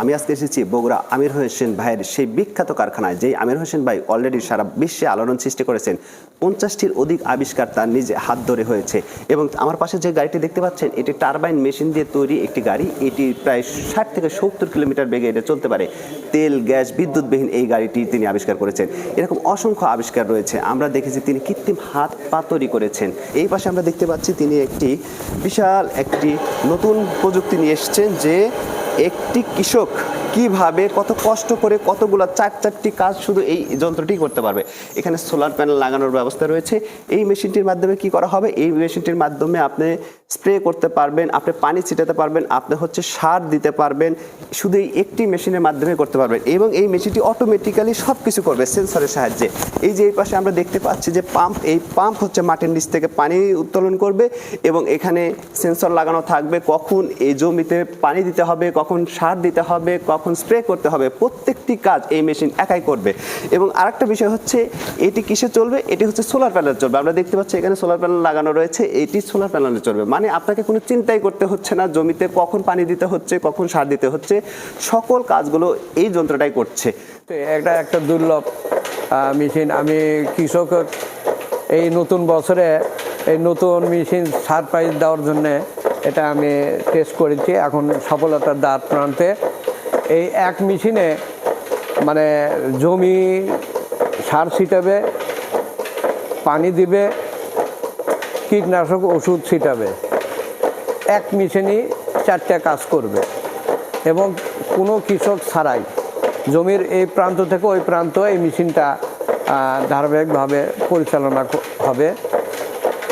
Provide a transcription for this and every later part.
আমি আজকে এসেছি বগুড়া আমির হোসেন ভাইয়ের সেই বিখ্যাত কারখানায়, যেই আমির হোসেন ভাই অলরেডি সারা বিশ্বে আলোড়ন সৃষ্টি করেছেন। 50টির অধিক আবিষ্কার তার নিজে হাত ধরে হয়েছে। এবং আমার পাশে যে গাড়িটি দেখতে পাচ্ছেন, এটি টারবাইন মেশিন দিয়ে তৈরি একটি গাড়ি। এটি প্রায় 60 থেকে 70 কিলোমিটার বেগে এটা চলতে পারে। তেল গ্যাস বিদ্যুৎবিহীন এই গাড়িটি তিনি আবিষ্কার করেছেন। এরকম অসংখ্য আবিষ্কার রয়েছে। আমরা দেখেছি তিনি কৃত্রিম হাত পা তৈরি করেছেন। এই পাশে আমরা দেখতে পাচ্ছি তিনি একটি বিশাল একটি নতুন প্রযুক্তি নিয়ে এসেছেন, যে একটি কৃষক কিভাবে কত কষ্ট করে কতগুলো চারটি কাজ শুধু এই যন্ত্রটি করতে পারবে। এখানে সোলার প্যানেল লাগানোর ব্যবস্থা রয়েছে। এই মেশিনটির মাধ্যমে কি করা হবে, এই মেশিনটির মাধ্যমে আপনি স্প্রে করতে পারবেন, আপনি পানি ছিটাতে পারবেন, আপনি সার দিতে পারবেন, শুধু এই একটি মেশিনের মাধ্যমে করতে পারবেন। এবং এই মেশিনটি অটোমেটিক্যালি সব কিছু করবে সেন্সরের সাহায্যে। এই যে এই পাশে আমরা দেখতে পাচ্ছি যে পাম্প, এই পাম্প মাটির নিচ থেকে পানি উত্তোলন করবে এবং এখানে সেন্সর লাগানো থাকবে, কখন এই জমিতে পানি দিতে হবে, কখন সার দিতে হবে, কখন স্প্রে করতে হবে, প্রত্যেকটি কাজ এই মেশিন একাই করবে। এবং আরেকটা বিষয় হচ্ছে, এটি কিসে চলবে, এটি সোলার প্যানেল চলবে। আমরা দেখতে পাচ্ছি এখানে সোলার প্যানেল লাগানো রয়েছে, এটি সোলার প্যানেলে চলবে। মানে আপনাকে কোনো চিন্তাই করতে হচ্ছে না জমিতে কখন পানি দিতে হচ্ছে, কখন সার দিতে হচ্ছে, সকল কাজগুলো এই যন্ত্রটাই করছে। এটা একটা দুর্লভ মেশিন। আমি কৃষক এই নতুন বছরে এই নতুন মেশিন সারপ্রাইজ দেওয়ার জন্য এটা আমি টেস্ট করেছি, এখন সফলতার দ্বার প্রান্তে। এই এক মেশিনে মানে জমি সার ছিটাবে, পানি দিবে, কীটনাশক ওষুধ ছিটাবে, এক মেশিনই 4টা কাজ করবে এবং কোনো কৃষক ছাড়াই জমির এই প্রান্ত থেকে ওই প্রান্ত এই মেশিনটা ধারাবাহিকভাবে পরিচালনা হবে।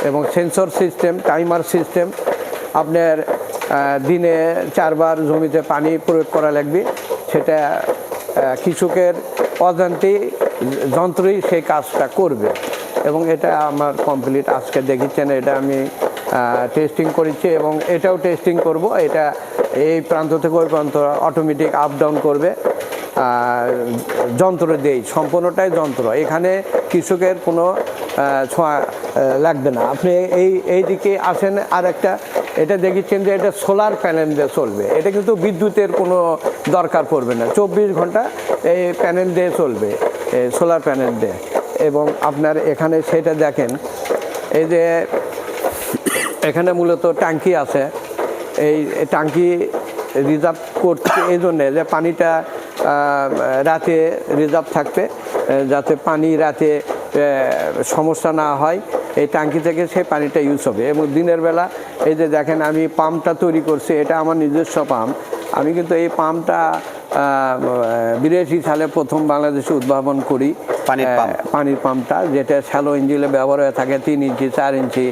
এবং সেন্সর সিস্টেম, টাইমার সিস্টেম, আপনার দিনে 4 বার জমিতে পানি প্রয়োগ করা লাগবে, সেটা কৃষকের অজান্তেই যন্ত্রই সেই কাজটা করবে। এবং এটা আমার কমপ্লিট আজকে দেখেছেন, এটা আমি টেস্টিং করেছি এবং এটাও টেস্টিং করব। এটা এই প্রান্ত থেকে ওই প্রান্ত অটোমেটিক আপ ডাউন করবে যন্ত্র দিয়েই, সম্পূর্ণটাই যন্ত্র। এখানে কৃষকের কোনো ছোঁয়া লাগবে না। আপনি এই দিকে আসেন, আর একটা এটা দেখেছেন যে এটা সোলার প্যানেল দিয়ে চলবে। এটা কিন্তু বিদ্যুতের কোনো দরকার পড়বে না, 24 ঘন্টা এই প্যানেল দিয়ে চলবে, সোলার প্যানেল দিয়ে। এবং আপনার এখানে সেটা দেখেন, এই যে এখানে মূলত ট্যাঙ্কি আছে। এই ট্যাঙ্কি রিজার্ভ করছে এই জন্যে যে পানিটা রাতে রিজার্ভ থাকবে, যাতে পানি রাতে সমস্যা না হয়। এই ট্যাঙ্কি থেকে সেই পানিটা ইউজ হবে। এবং দিনের বেলা এই যে দেখেন আমি পাম্পটা তৈরি করছি, এটা আমার নিজস্ব পাম্প। আমি কিন্তু এই পাম্পটা 82 সালে প্রথম বাংলাদেশে উদ্ভাবন করি, পানির পাম্পটা, যেটা শ্যালো ইঞ্জিনে ব্যবহার হয়ে থাকে, 3 ইঞ্চি 4 ইঞ্চি,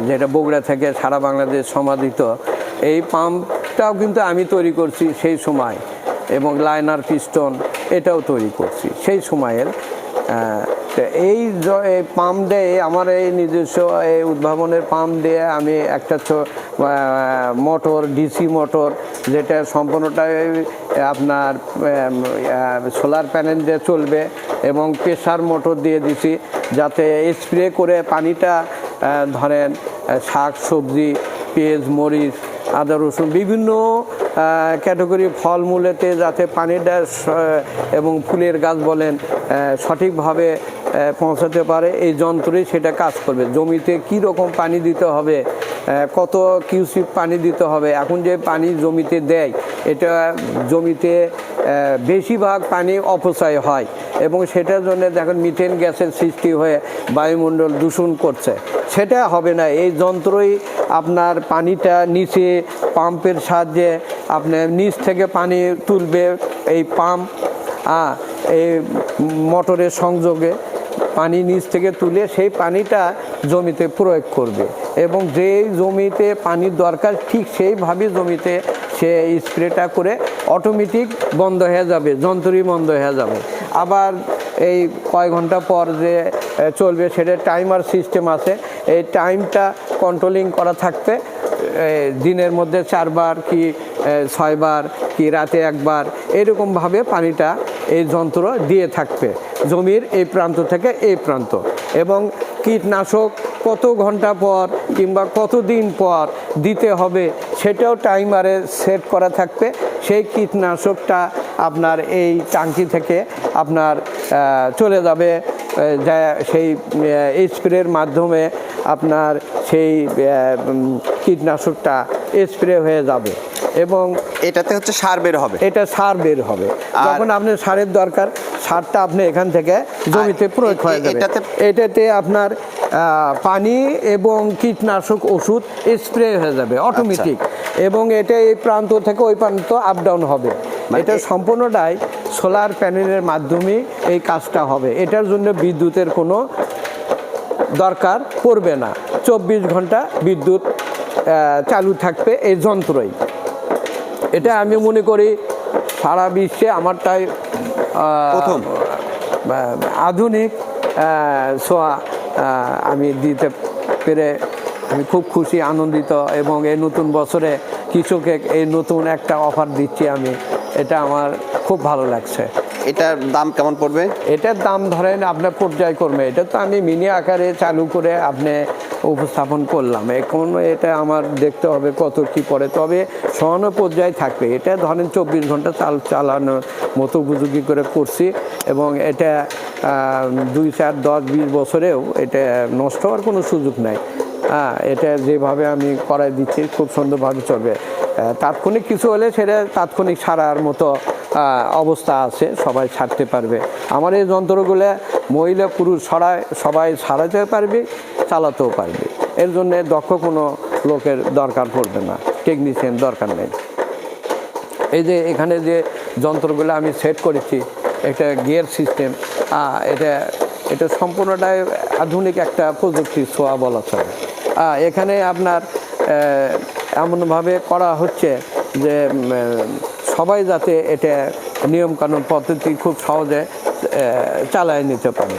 যেটা বগুড়া থেকে সারা বাংলাদেশ সমাদিত। এই পাম্পটাও কিন্তু আমি তৈরি করছি সেই সময়, এবং লাইনার পিস্টন এটাও তৈরি করছি সেই সময়ের। এই পাম্প দিয়ে, আমার এই নিজস্ব এই উদ্ভাবনের পাম্প দিয়ে আমি একটা মোটর, ডিসি মোটর, যেটা সম্পূর্ণটাই আপনার সোলার প্যানেল দিয়ে চলবে, এবং প্রেসার মোটর দিয়ে দিছি, যাতে স্প্রে করে পানিটা ধরেন শাক সবজি, পেঁয়াজ, মরিচ, আদা, রসুন, বিভিন্ন ক্যাটাগরি ফলমূলেতে যাতে পানিটা এবং ফুলের গাছ বলেন সঠিকভাবে পৌঁছাতে পারে, এই যন্ত্রই সেটা কাজ করবে। জমিতে কি রকম পানি দিতে হবে, কত কিউসিক পানি দিতে হবে, এখন যে পানি জমিতে দেয়, এটা জমিতে বেশিরভাগ পানি অপচয় হয়, এবং সেটার জন্য দেখেন মিথেন গ্যাসের সৃষ্টি হয়ে বায়ুমণ্ডল দূষণ করছে। সেটা হবে না, এই যন্ত্রই আপনার পানিটা নিচে পাম্পের সাহায্যে আপনার নিচ থেকে পানি তুলবে। এই পাম্প এই মোটরের সংযোগে পানি নিচ থেকে তুলে সেই পানিটা জমিতে প্রয়োগ করবে, এবং যেই জমিতে পানির দরকার ঠিক সেইভাবে জমিতে সে স্প্রেটা করে অটোমেটিক বন্ধ হয়ে যাবে, যন্ত্রই বন্ধ হয়ে যাবে। আবার এই কয় ঘন্টা পর যে চলবে সেটা টাইমার সিস্টেম আছে, এই টাইমটা কন্ট্রোলিং করা থাকবে। দিনের মধ্যে 4 বার কি 6 বার কি রাতে 1 বার, এরকমভাবে পানিটা এই যন্ত্র দিয়ে থাকবে জমির এই প্রান্ত থেকে এই প্রান্ত। এবং কীটনাশক কত ঘন্টা পর কিংবা কত দিন পর দিতে হবে সেটাও টাইমারে সেট করা থাকবে। সেই কীটনাশকটা আপনার এই টাঙ্কি থেকে আপনার চলে যাবে, যা সেই স্প্রের মাধ্যমে আপনার সেই কীটনাশকটা স্প্রে হয়ে যাবে এবং এটাতে হচ্ছে সার বের হবে। এটা সার বের হবে। যখন আপনি সারের দরকার, সারটা আপনি এখান থেকে জমিতে প্রয়োগ হয়ে যাবে। এটাতে আপনার পানি এবং কীটনাশক ওষুধ স্প্রে হয়ে যাবে অটোমেটিক, এবং এটা এই প্রান্ত থেকে ওই প্রান্ত আপ ডাউন হবে। এটা সম্পূর্ণটাই সোলার প্যানেলের মাধ্যমে এই কাজটা হবে। এটার জন্য বিদ্যুতের কোনো দরকার পড়বে না। 24 ঘন্টা বিদ্যুৎ চালু থাকবে এই যন্ত্রই। এটা আমি মনে করি সারা বিশ্বে আমারটাই প্রথম আধুনিক ছোঁয়া আমি দিতে পেরে আমি খুব খুশি, আনন্দিত, এবং এই নতুন বছরে কৃষকে এই নতুন একটা অফার দিচ্ছি আমি, এটা আমার খুব ভালো লাগছে। এটার দাম কেমন পড়বে? এটার দাম ধরেন আপনার পর্যায়ক্রমে, এটা তো আমি মিনি আকারে চালু করে আপনি উপস্থাপন করলাম, এখন এটা আমার দেখতে হবে কত কি পড়ে, তবে সমান পর্যায়ে থাকবে। এটা ধরেন 24 ঘন্টা চালানোর মতো উপযোগী করে করছি, এবং এটা 2, 4, 10, 20 বছরেও এটা নষ্ট হওয়ার কোনো সুযোগ নাই। এটা যেভাবে আমি করাই দিচ্ছি খুব সুন্দরভাবে চলবে। তাৎক্ষণিক কিছু হলে সেটা তাৎক্ষণিক সারার মতো অবস্থা আছে, সবাই ছাড়তে পারবে। আমার এই যন্ত্রগুলো মহিলা পুরুষ সবাই সারাতে পারবে, চালাতেও পারবে। এর জন্য দক্ষ কোনো লোকের দরকার পড়বে না, টেকনিশিয়ান দরকার নেই। এই যে এখানে যে যন্ত্রগুলো আমি সেট করেছি, একটা গিয়ার সিস্টেম, এটা সম্পূর্ণটাই আধুনিক একটা প্রযুক্তির ছোঁয়া বলা চলে। এখানে আপনার এমনভাবে করা হচ্ছে যে সবাই যাতে এটা নিয়মকানুন পদ্ধতি খুব সহজে চালায় নিতে পারে।